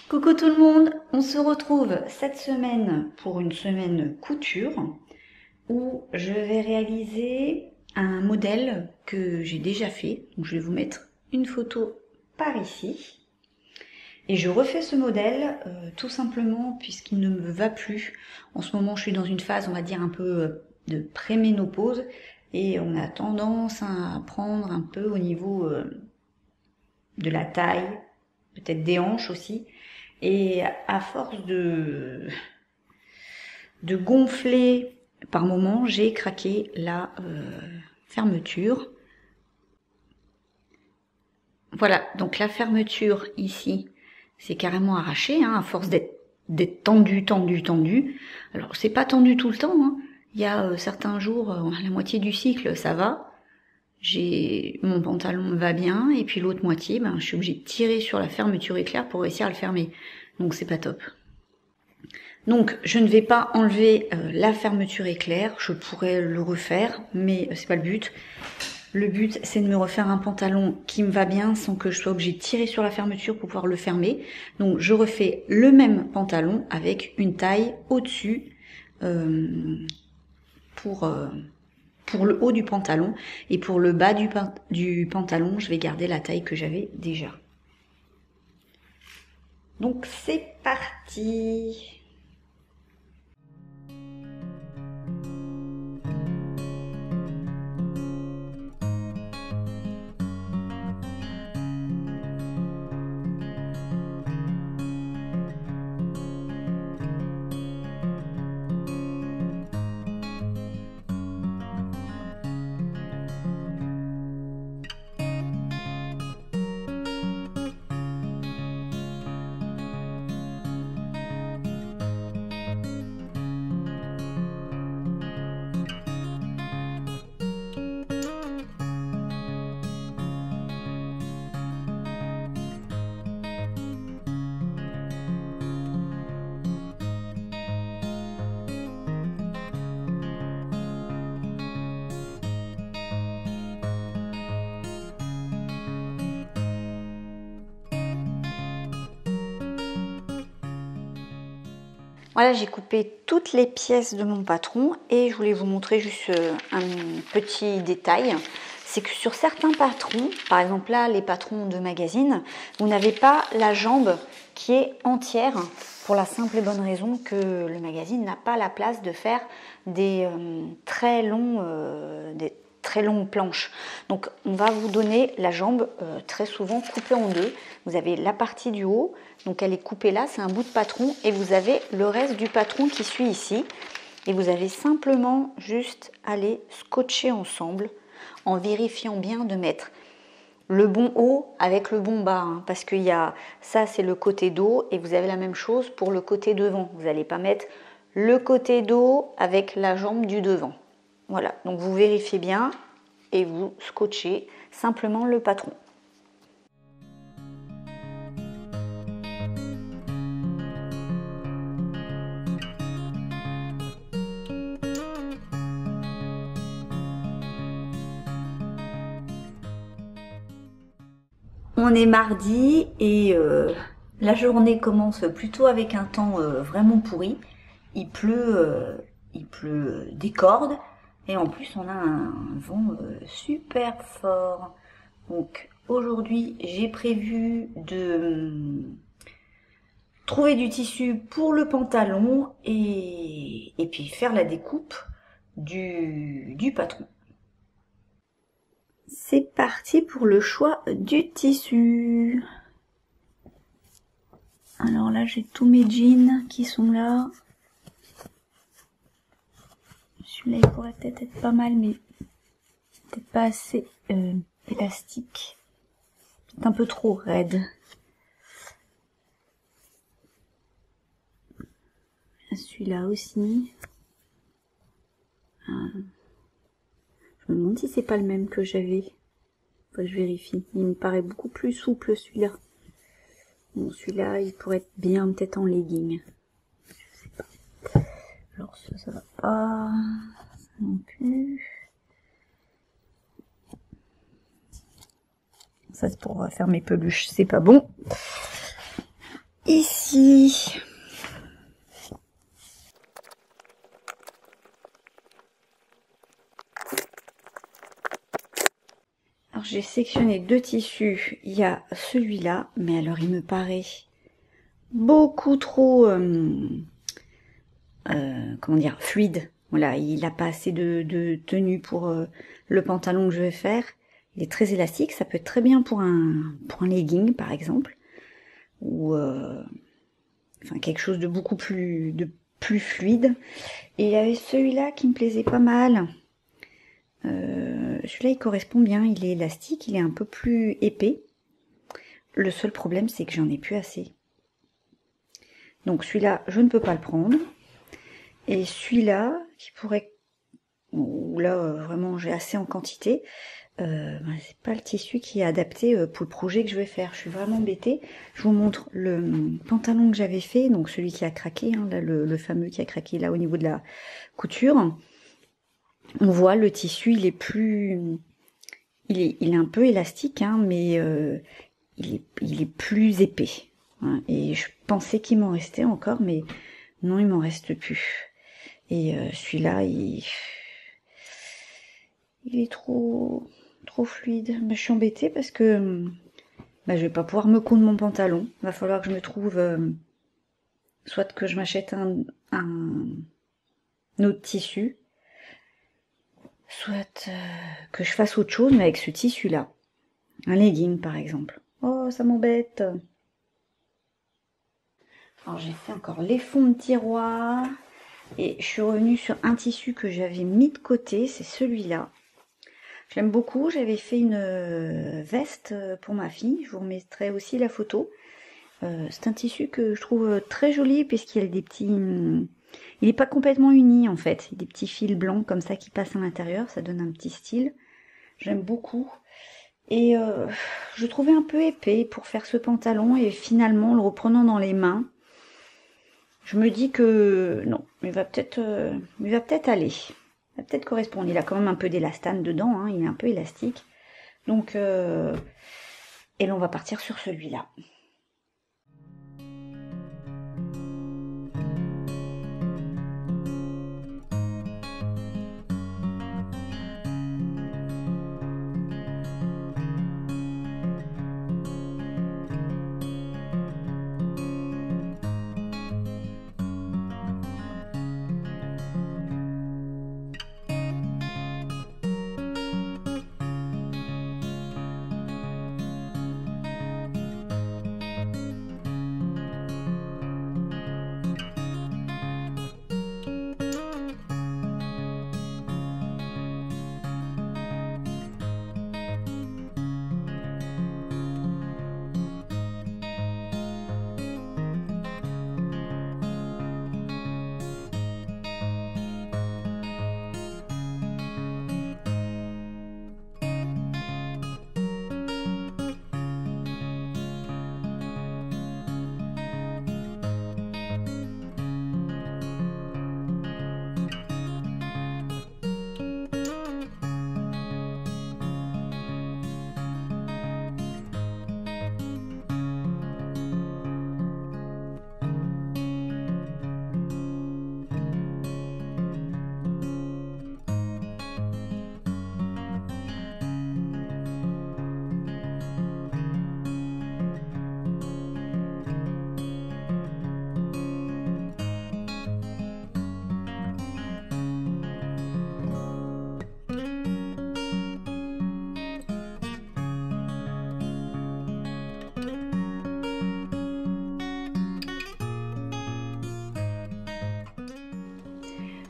Coucou tout le monde, on se retrouve cette semaine pour une semaine couture où je vais réaliser un modèle que j'ai déjà fait. Donc je vais vous mettre une photo par ici. Et je refais ce modèle tout simplement puisqu'il ne me va plus. En ce moment je suis dans une phase on va dire un peu de préménopause et on a tendance à prendre un peu au niveau de la taille, peut-être des hanches aussi. Et à force de gonfler par moment, j'ai craqué la fermeture. Voilà, donc la fermeture ici, c'est carrément arraché, hein, à force d'être tendu. Alors c'est pas tendu tout le temps, hein. Il y a certains jours, la moitié du cycle, ça va. Mon pantalon me va bien, et puis l'autre moitié, je suis obligée de tirer sur la fermeture éclair pour réussir à le fermer. Donc c'est pas top. Donc je ne vais pas enlever la fermeture éclair, je pourrais le refaire, mais c'est pas le but. Le but c'est de me refaire un pantalon qui me va bien sans que je sois obligée de tirer sur la fermeture pour pouvoir le fermer. Donc je refais le même pantalon avec une taille au-dessus pour le haut du pantalon, et pour le bas du pantalon, je vais garder la taille que j'avais déjà. Donc c'est parti! Voilà, j'ai coupé toutes les pièces de mon patron et je voulais vous montrer juste un petit détail. C'est que sur certains patrons, par exemple là, les patrons de magazine, vous n'avez pas la jambe qui est entière pour la simple et bonne raison que le magazine n'a pas la place de faire des très longues planches. Donc on va vous donner la jambe très souvent coupée en deux. Vous avez la partie du haut, donc elle est coupée là, c'est un bout de patron, et vous avez le reste du patron qui suit ici. Et vous avez simplement juste à les scotcher ensemble en vérifiant bien de mettre le bon haut avec le bon bas, hein, parce qu'il y a ça, c'est le côté dos, et vous avez la même chose pour le côté devant. Vous n'allez pas mettre le côté dos avec la jambe du devant. Voilà, donc vous vérifiez bien et vous scotchez simplement le patron. On est mardi et la journée commence plutôt avec un temps vraiment pourri. Il pleut des cordes et en plus on a un vent super fort. Donc aujourd'hui j'ai prévu de trouver du tissu pour le pantalon et puis faire la découpe du patron. C'est parti pour le choix du tissu. Alors là, j'ai tous mes jeans qui sont là. Celui-là, il pourrait peut-être être pas mal, mais peut-être pas assez élastique. C'est un peu trop raide. Celui-là aussi. Je me demande si c'est pas le même que j'avais. Faut que je vérifie. Il me paraît beaucoup plus souple celui-là. Bon, celui-là, il pourrait être bien peut-être en legging. Je sais pas. Alors ça va pas. Ça non plus. Ça c'est pour faire mes peluches, c'est pas bon. ici. Alors j'ai sectionné 2 tissus. Il y a celui-là, mais alors il me paraît beaucoup trop, comment dire, fluide. Voilà, il n'a pas assez de tenue pour le pantalon que je vais faire. Il est très élastique, ça peut être très bien pour un legging par exemple, ou enfin quelque chose de beaucoup plus fluide. Et il y avait celui-là qui me plaisait pas mal. Celui-là il correspond bien, il est élastique, il est un peu plus épais. Le seul problème c'est que j'en ai plus assez. Donc celui-là je ne peux pas le prendre. Et celui-là qui pourrait, là vraiment j'ai assez en quantité, c'est pas le tissu qui est adapté pour le projet que je vais faire. Je suis vraiment embêtée. Je vous montre le pantalon que j'avais fait, donc celui qui a craqué, hein, là, le fameux qui a craqué là au niveau de la couture. On voit le tissu, il est plus, il est un peu élastique, hein, mais il est plus épais. Hein, et je pensais qu'il m'en restait encore, mais non, il m'en reste plus. Et celui-là, il est trop fluide. Bah, je suis embêtée parce que je vais pas pouvoir me coudre mon pantalon. Il va falloir que je me trouve soit que je m'achète un autre tissu, soit que je fasse autre chose, mais avec ce tissu-là. Un legging, par exemple. Oh, ça m'embête. Alors, j'ai fait encore les fonds de tiroir. Et je suis revenue sur un tissu que j'avais mis de côté. C'est celui-là. J'aime beaucoup, j'avais fait une veste pour ma fille, je vous remettrai aussi la photo. C'est un tissu que je trouve très joli puisqu'il y a des petits... il n'est pas complètement uni en fait, il y a des petits fils blancs comme ça qui passent à l'intérieur, ça donne un petit style. J'aime beaucoup. Et je le trouvais un peu épais pour faire ce pantalon et finalement, le reprenant dans les mains, je me dis que non, il va peut-être aller. Va peut-être correspondre. Il a quand même un peu d'élastane dedans, hein, il est un peu élastique. Donc, et là, on va partir sur celui-là.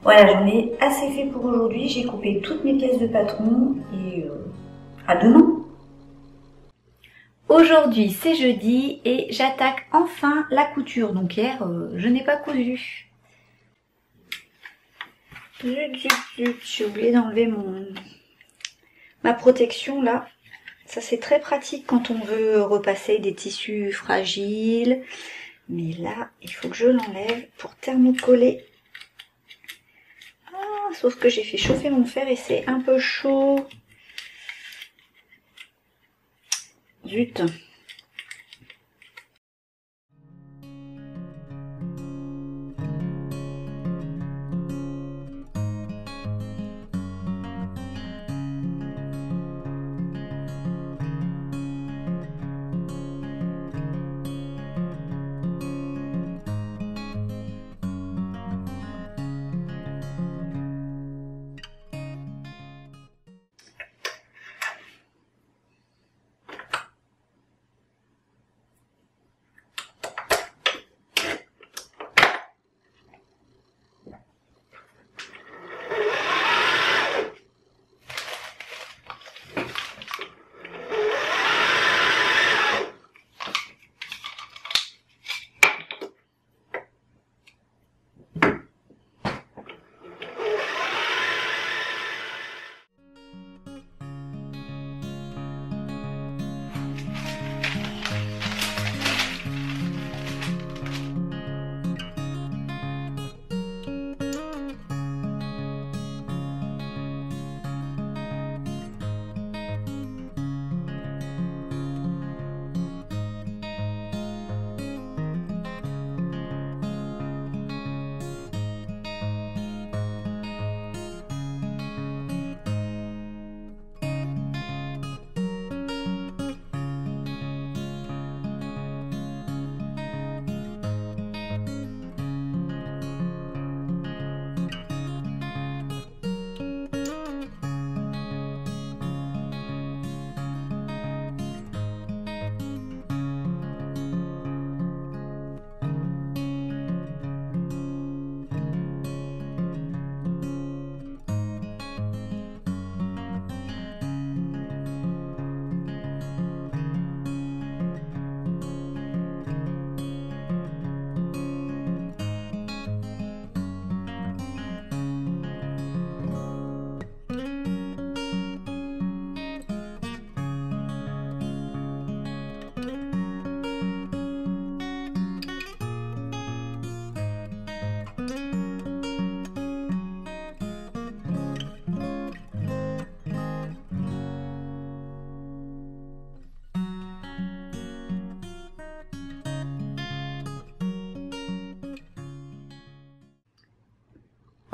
Voilà, j'en ai assez fait pour aujourd'hui. J'ai coupé toutes mes pièces de patron et à demain. Aujourd'hui, c'est jeudi et j'attaque enfin la couture. Donc hier, je n'ai pas cousu. Zut, j'ai oublié d'enlever ma protection là. Ça, c'est très pratique quand on veut repasser des tissus fragiles. Mais là, il faut que je l'enlève pour thermocoller. Sauf que j'ai fait chauffer mon fer et c'est un peu chaud. Zut.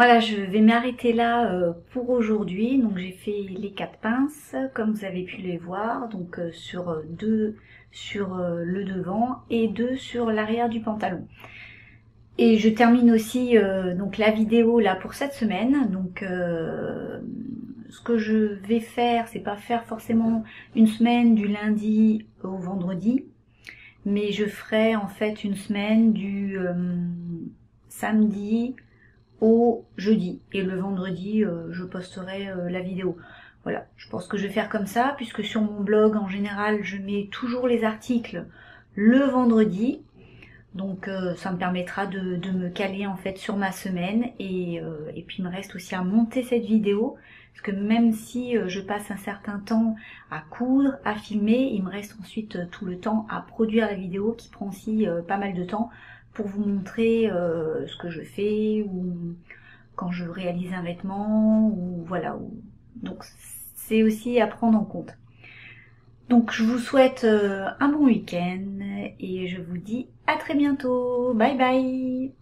Voilà, je vais m'arrêter là pour aujourd'hui. Donc j'ai fait les 4 pinces, comme vous avez pu les voir, donc sur 2 sur le devant et 2 sur l'arrière du pantalon. Et je termine aussi donc la vidéo là pour cette semaine. Donc ce que je vais faire, c'est pas faire forcément une semaine du lundi au vendredi, mais je ferai en fait une semaine du samedi au jeudi, et le vendredi je posterai la vidéo. Voilà, je pense que je vais faire comme ça, puisque sur mon blog en général je mets toujours les articles le vendredi, donc ça me permettra de me caler en fait sur ma semaine, et puis il me reste aussi à monter cette vidéo, parce que même si je passe un certain temps à coudre, à filmer, il me reste ensuite tout le temps à produire la vidéo, qui prend aussi pas mal de temps, pour vous montrer ce que je fais, ou quand je réalise un vêtement, ou voilà. Donc c'est aussi à prendre en compte. Donc je vous souhaite un bon week-end et je vous dis à très bientôt. Bye bye.